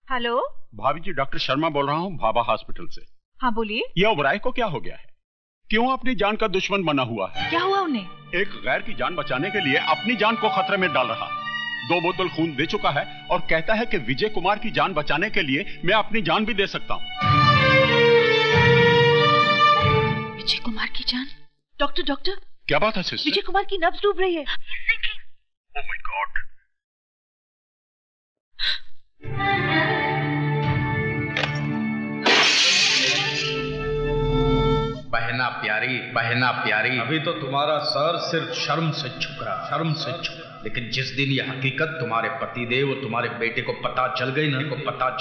Hello भाभी जी, doctor Sharma बोल रहा हूँ भाभा हॉस्पिटल से। हाँ बोलिए। ये ओबराय को क्या हो गया है? क्यों अपनी जान का दुश्मन बना हुआ है? क्या हुआ उन्हें? एक गैर की जान बचाने के लिए अपनी जान को खतरे में डाल रहा। 2 बोतल खून दे चुका है और कहता है कि विजय कुमार की जान बचाने के लिए मैं अपनी जान भी दे सकता हूँ। विजय कुमार की जान? डॉक्टर क्या बात है सिस्टर? विजय कुमार की नब्ज डूब रही है। Oh my God. बहना प्यारी, अभी तो तुम्हारा सर सिर्फ शर्म से झुक रहा, लेकिन जिस दिन ये हकीकत तुम्हारे पतिदेव और तुम्हारे बेटे को पता चल गई ना,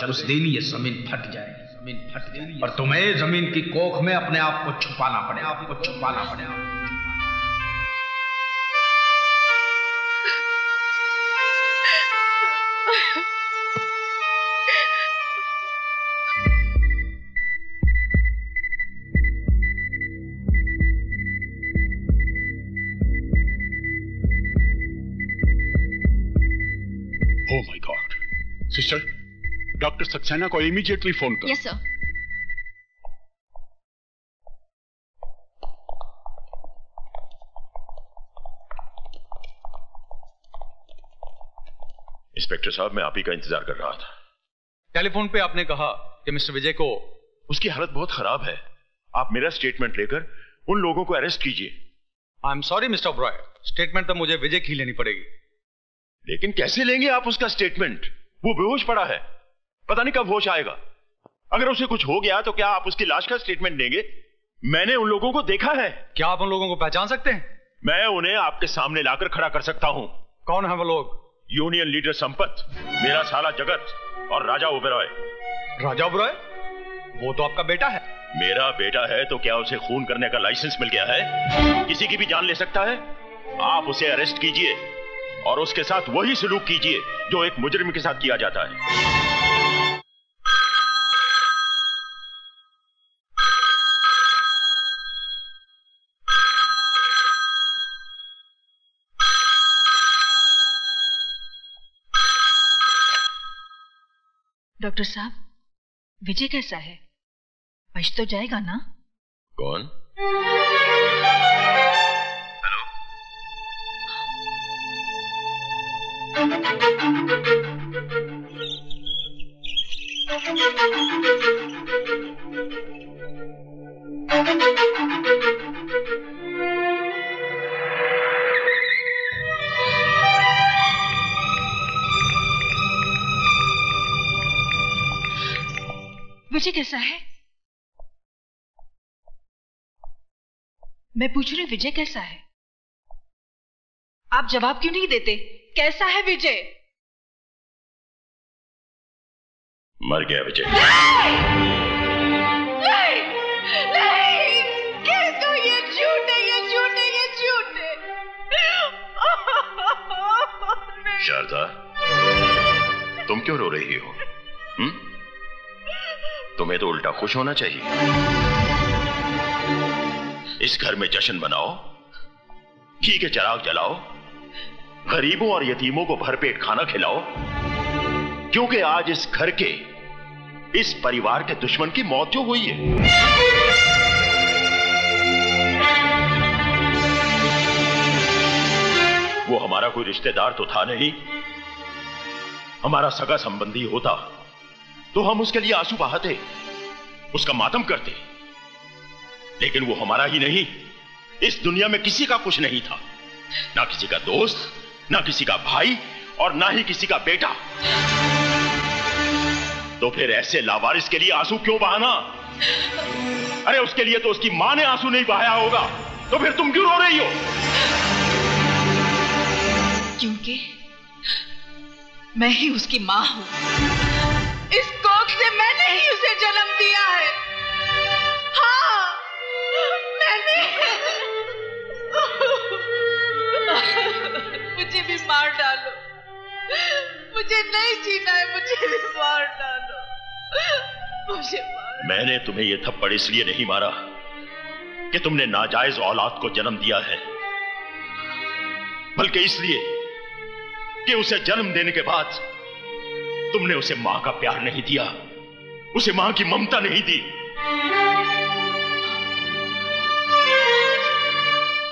उस दिन ये जमीन फट जाएगी और तुम्हें जमीन की कोख में अपने आप को छुपाना पड़ेगा। Oh my God. Sister, doctor Saxena को इमीडिएटली फोन करो। Yes sir. इंस्पेक्टर साहब, मैं आप ही का इंतजार कर रहा था। टेलीफोन पे आपने कहा कि मिस्टर विजय को उसकी हालत बहुत खराब है। आप मेरा स्टेटमेंट लेकर उन लोगों को अरेस्ट कीजिए। I am sorry mister Oberoi, statement तो मुझे विजय की लेनी पड़ेगी। लेकिन कैसे लेंगे आप उसका स्टेटमेंट? वो बेहोश पड़ा है, पता नहीं कब होश आएगा। अगर उसे कुछ हो गया तो क्या आप उसकी लाश का स्टेटमेंट देंगे? मैंने उन लोगों को देखा है। क्या आप उन लोगों को पहचान सकते हैं? मैं उन्हें आपके सामने लाकर खड़ा कर सकता हूं। कौन है वो लोग? यूनियन लीडर संपत, मेरा साला जगत और राजा ओबेरॉय। राजा ओबेरॉय? वो तो आपका बेटा है। मेरा बेटा है तो क्या उसे खून करने का लाइसेंस मिल गया है? किसी की भी जान ले सकता है। आप उसे अरेस्ट कीजिए और उसके साथ वही सलूक कीजिए जो एक मुजरिम के साथ किया जाता है। डॉक्टर साहब, विजय कैसा है? बच तो जाएगा ना? कौन? विजय कैसा है? मैं पूछ रही हूँ विजय कैसा है? आप जवाब क्यों नहीं देते? कैसा है विजय? मर गया विजय। नहीं, नहीं, कह दो ये झूठ है, ये झूठ है, ये झूठ है। शारदा, तुम क्यों रो रही हो? तुम्हें तो उल्टा खुश होना चाहिए। इस घर में जश्न मनाओ, घी के चिराग जलाओ, गरीबों और यतीमों को भरपेट खाना खिलाओ, क्योंकि आज इस घर के, इस परिवार के दुश्मन की मौत जो हुई है। वो हमारा कोई रिश्तेदार तो था नहीं, हमारा सगा संबंधी होता तो हम उसके लिए आंसू बहाते, उसका मातम करते, लेकिन वो हमारा ही नहीं, इस दुनिया में किसी का कुछ नहीं था, ना किसी का दोस्त, ना किसी का भाई, और ना ही किसी का बेटा। तो फिर ऐसे लावारिस के लिए आंसू क्यों बहाना? अरे उसके लिए तो उसकी मां ने आंसू नहीं बहाया होगा, तो फिर तुम क्यों रो रही हो? क्योंकि मैं ही उसकी मां हूं। इस कोख से मैंने ही उसे जन्म दिया है। हाँ, मैंने। मुझे भी मार डालो, मुझे नहीं जीना है, मुझे भी मार डालो, मुझे मार। मैंने तुम्हें यह थप्पड़ इसलिए नहीं मारा कि तुमने नाजायज औलाद को जन्म दिया है, बल्कि इसलिए कि उसे जन्म देने के बाद तुमने उसे मां का प्यार नहीं दिया, उसे मां की ममता नहीं दी।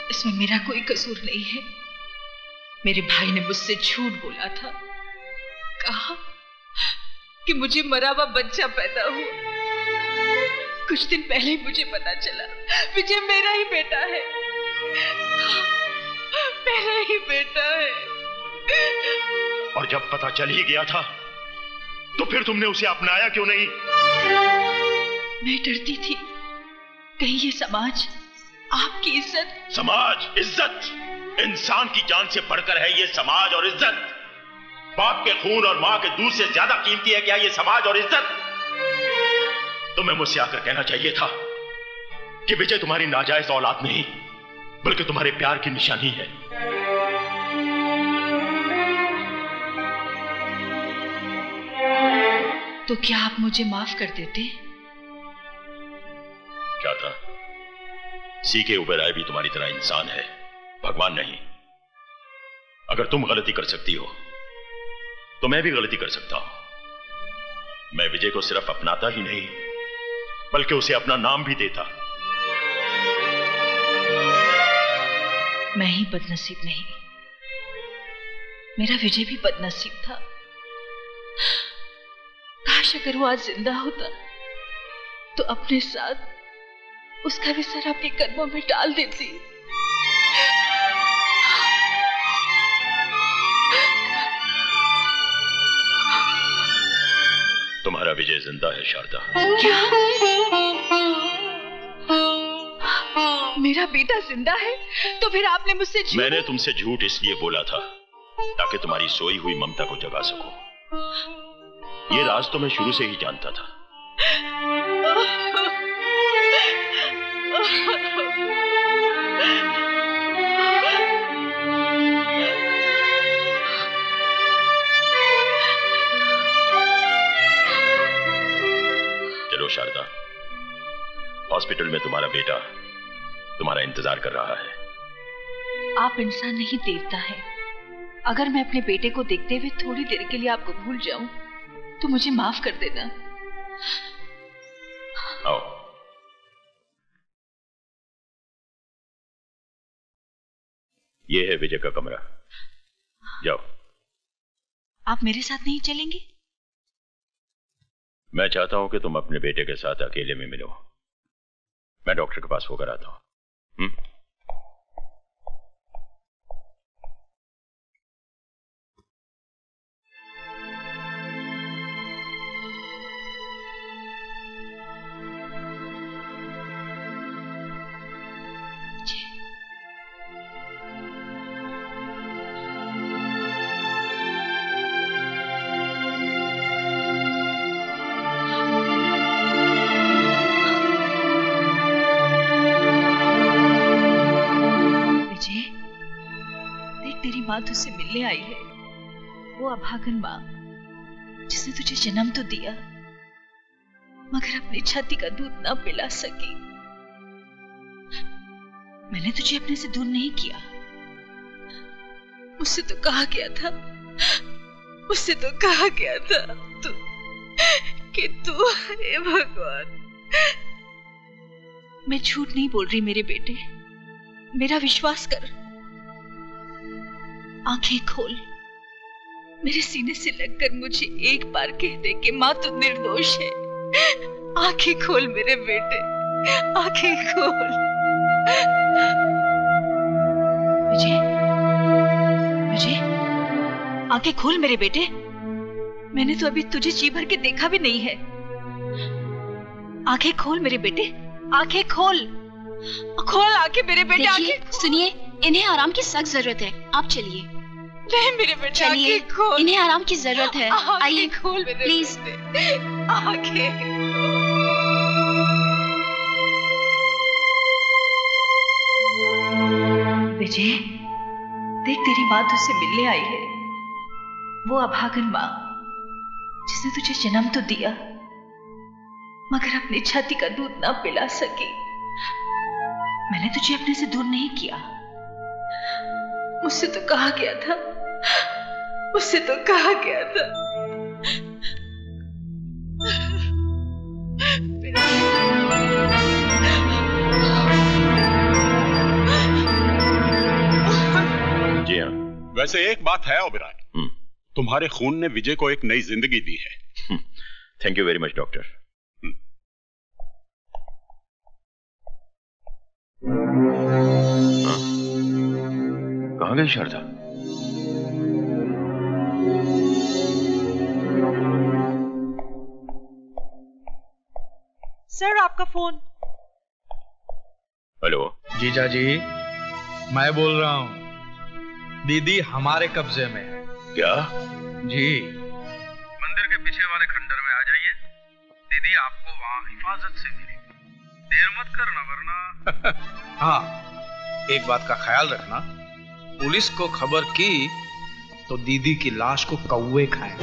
इसमें मेरा कोई कसूर नहीं है। मेरे भाई ने मुझसे झूठ बोला था, कहा कि मुझे मरा हुआ बच्चा पैदा हुआ। कुछ दिन पहले ही मुझे पता चला विजय मेरा ही बेटा है, मेरा ही बेटा है। और जब पता चल ही गया था तो फिर तुमने उसे अपनाया क्यों नहीं? मैं डरती थी कहीं ये समाज आपकी इज्जत। समाज, इज्जत, इंसान की जान से बढ़कर है ये समाज और इज्जत। बाप के खून और मां के दूध से ज्यादा कीमती है क्या ये समाज और इज्जत? तुम्हें मुझसे आकर कहना चाहिए था कि विजय तुम्हारी नाजायज औलाद नहीं, बल्कि तुम्हारे प्यार की निशानी है। तो क्या आप मुझे माफ कर देते? क्या था? सीके उबेराय भी तुम्हारी तरह इंसान है, भगवान नहीं। अगर तुम गलती कर सकती हो तो मैं भी गलती कर सकता हूं। मैं विजय को सिर्फ अपनाता ही नहीं, बल्कि उसे अपना नाम भी देता। मैं ही बदनसीब नहीं, मेरा विजय भी बदनसीब था। काश अगर वो आज जिंदा होता तो अपने साथ उसका भी सर अपने कदमों में डाल देती। तुम्हारा विजय जिंदा है शारदा। क्या? मेरा बेटा जिंदा है? तो फिर आपने मुझसे झूठ? मैंने तुमसे झूठ इसलिए बोला था ताकि तुम्हारी सोई हुई ममता को जगा सकूं। ये राज तो मैं शुरू से ही जानता था। चलो शारदा, हॉस्पिटल में तुम्हारा बेटा तुम्हारा इंतजार कर रहा है। आप इंसान नहीं, देवता है। अगर मैं अपने बेटे को देखते हुए थोड़ी देर के लिए आपको भूल जाऊं तो मुझे माफ कर देना। आओ। ये है विजय का कमरा, जाओ। आप मेरे साथ नहीं चलेंगे? मैं चाहता हूं कि तुम अपने बेटे के साथ अकेले में मिलो। मैं डॉक्टर के पास होकर आता हूं। माँ तुझसे मिलने आई है, वो अभागन माँ जिसने तुझे जन्म तो दिया मगर अपनी छाती का दूध ना पिला सकी। मैंने तुझे अपने से दूर नहीं किया। मुझसे तो कहा गया था, मुझसे तो कहा गया था कि तू, हे भगवान। मैं झूठ नहीं बोल रही मेरे बेटे, मेरा विश्वास कर। आंखें खोल, मेरे सीने से लगकर मुझे एक बार कह दे कि माँ तू निर्दोष है। आंखें खोल मेरे बेटे, आंखें खोल। विजय, विजय, आंखें खोल मेरे बेटे। मैंने तो अभी तुझे जी भर के देखा भी नहीं है। आंखें खोल मेरे बेटे, आंखें खोल, खोल आंखें मेरे बेटे। आंखें सुनिए, इन्हें आराम की सख्त जरूरत है, आप चलिए। नहीं मेरे बेटे, चलिए, इन्हें आराम की जरूरत है, आइए खोल मेरे प्लीज। आंखें। विजय, देख तेरी माँ तुझसे मिलने आई है, वो अभागन माँ जिसने तुझे जन्म तो दिया मगर अपनी छाती का दूध ना पिला सकी। मैंने तुझे अपने से दूर नहीं किया। मुझसे तो कहा गया था, मुझसे तो कहा गया था। जी हाँ। वैसे एक बात है ओबेरॉय, तुम्हारे खून ने विजय को एक नई जिंदगी दी है। Thank you very much doctor. कहाँ गई शारदा? सर आपका फोन। हेलो जीजा जी, मैं बोल रहा हूँ। दीदी हमारे कब्जे में है। क्या? जी, मंदिर के पीछे वाले खंडर में आ जाइए, दीदी आपको वहाँ हिफाजत से मिलेगी। देर मत करना वरना। हाँ, एक बात का ख्याल रखना, पुलिस को खबर की तो दीदी की लाश को कौवे खाएं।